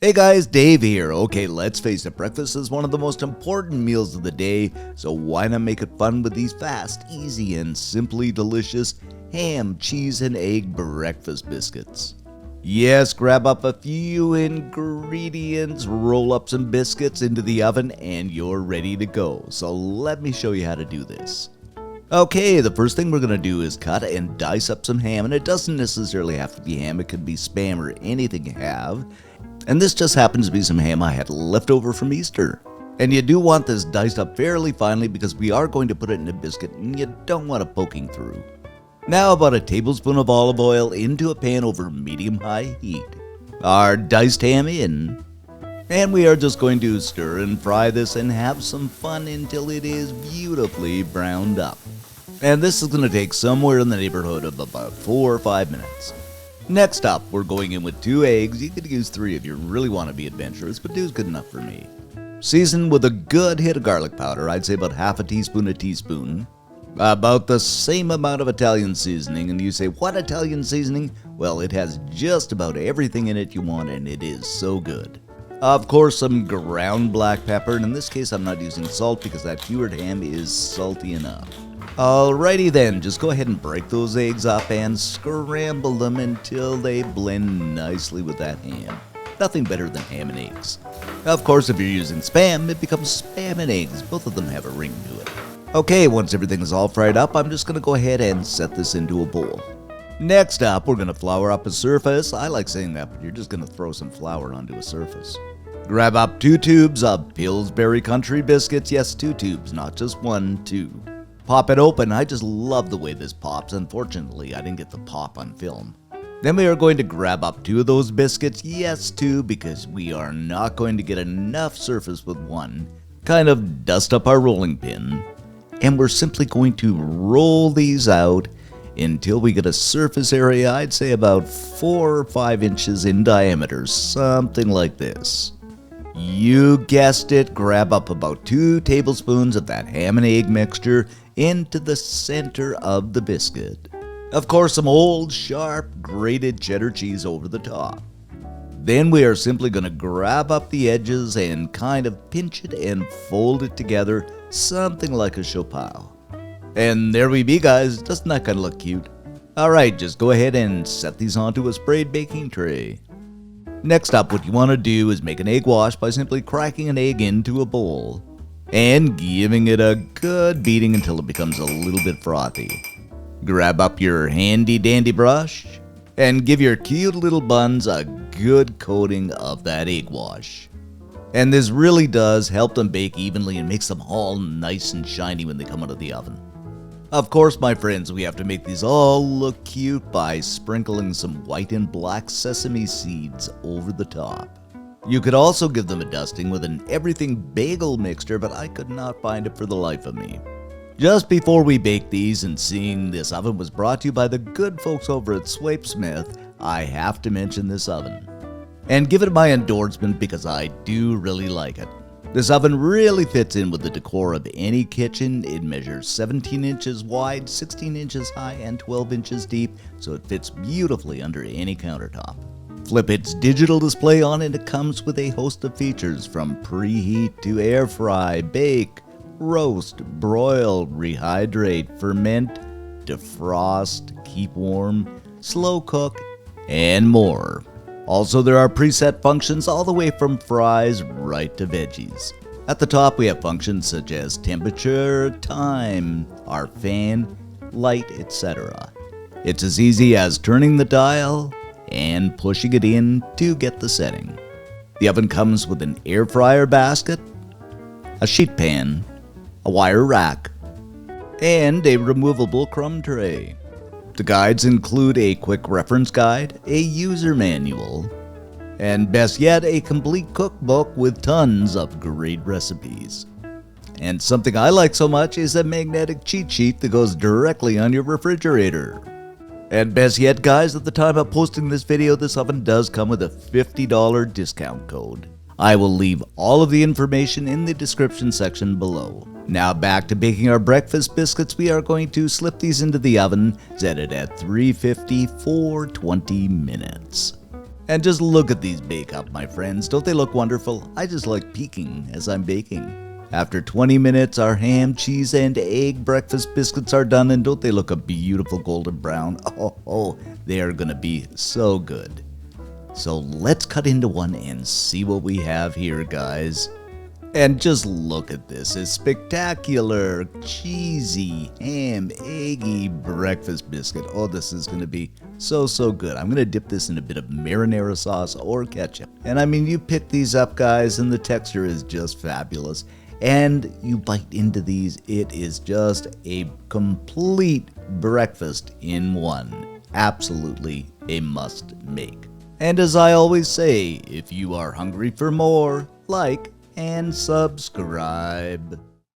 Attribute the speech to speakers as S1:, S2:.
S1: Hey guys, Dave here. Okay, let's face it, breakfast is one of the most important meals of the day, so why not make it fun with these fast, easy, and simply delicious ham, cheese, and egg breakfast biscuits. Yes, grab up a few ingredients, roll up some biscuits into the oven, and you're ready to go. So let me show you how to do this. Okay, the first thing we're going to do is cut and dice up some ham, and it doesn't necessarily have to be ham, it could be Spam or anything you have. And this just happens to be some ham I had left over from Easter. And you do want this diced up fairly finely because we are going to put it in a biscuit and you don't want it poking through. Now about a tablespoon of olive oil into a pan over medium-high heat. Our diced ham in. And we are just going to stir and fry this and have some fun until it is beautifully browned up. And this is going to take somewhere in the neighborhood of about 4 or 5 minutes. Next up, we're going in with 2 eggs. You could use 3 if you really want to be adventurous, but 2 is good enough for me. Season with a good hit of garlic powder. I'd say about half a teaspoon. About the same amount of Italian seasoning. And you say, what Italian seasoning? Well, it has just about everything in it you want, and it is so good. Of course, some ground black pepper, and in this case, I'm not using salt because that cured ham is salty enough. Alrighty then, just go ahead and break those eggs up and scramble them until they blend nicely with that ham. Nothing better than ham and eggs. Of course, if you're using Spam, it becomes Spam and eggs. Both of them have a ring to it. Okay, once everything is all fried up, I'm just going to go ahead and set this into a bowl. Next up, we're going to flour up a surface. I like saying that, but you're just going to throw some flour onto a surface. Grab up 2 tubes of Pillsbury Country biscuits. Yes, 2 tubes, not just 1, 2. Pop it open. I just love the way this pops. Unfortunately, I didn't get the pop on film. Then we are going to grab up 2 of those biscuits. Yes, 2, because we are not going to get enough surface with 1. Kind of dust up our rolling pin. And we're simply going to roll these out until we get a surface area, I'd say about 4 or 5 inches in diameter. Something like this. You guessed it, grab up about 2 tablespoons of that ham and egg mixture into the center of the biscuit. Of course, some old, sharp, grated cheddar cheese over the top. Then we are simply going to grab up the edges and kind of pinch it and fold it together, something like a chow. And there we be, guys. Doesn't that kind of look cute? Alright, just go ahead and set these onto a sprayed baking tray. Next up, what you want to do is make an egg wash by simply cracking an egg into a bowl and giving it a good beating until it becomes a little bit frothy. Grab up your handy dandy brush and give your cute little buns a good coating of that egg wash. And this really does help them bake evenly and makes them all nice and shiny when they come out of the oven. Of course, my friends, we have to make these all look cute by sprinkling some white and black sesame seeds over the top. You could also give them a dusting with an everything bagel mixture, but I could not find it for the life of me. Just before we bake these, and seeing this oven was brought to you by the good folks over at Swipesmith, I have to mention this oven. And give it my endorsement because I do really like it. This oven really fits in with the decor of any kitchen. It measures 17 inches wide, 16 inches high, and 12 inches deep, so it fits beautifully under any countertop. Flip its digital display on and it comes with a host of features from preheat to air fry, bake, roast, broil, rehydrate, ferment, defrost, keep warm, slow cook, and more. Also, there are preset functions all the way from fries right to veggies. At the top, we have functions such as temperature, time, our fan, light, etc. It's as easy as turning the dial and pushing it in to get the setting. The oven comes with an air fryer basket, a sheet pan, a wire rack, and a removable crumb tray. The guides include a quick reference guide, a user manual, and best yet, a complete cookbook with tons of great recipes. And something I like so much is a magnetic cheat sheet that goes directly on your refrigerator. And best yet, guys, at the time of posting this video, this oven does come with a $50 discount code. I will leave all of the information in the description section below. Now back to baking our breakfast biscuits. We are going to slip these into the oven, set it at 350 for 20 minutes. And just look at these bake up, my friends. Don't they look wonderful? I just like peeking as I'm baking. After 20 minutes, our ham, cheese, and egg breakfast biscuits are done, and don't they look a beautiful golden brown? Oh, they are gonna be so good. So let's cut into one and see what we have here, guys. And just look at this, it's spectacular, cheesy, ham, eggy breakfast biscuit. Oh, this is gonna be so good. I'm gonna dip this in a bit of marinara sauce or ketchup. And I mean, you pick these up, guys, and the texture is just fabulous. And you bite into these, it is just a complete breakfast in one. Absolutely a must make. And as I always say, if you are hungry for more, like and subscribe.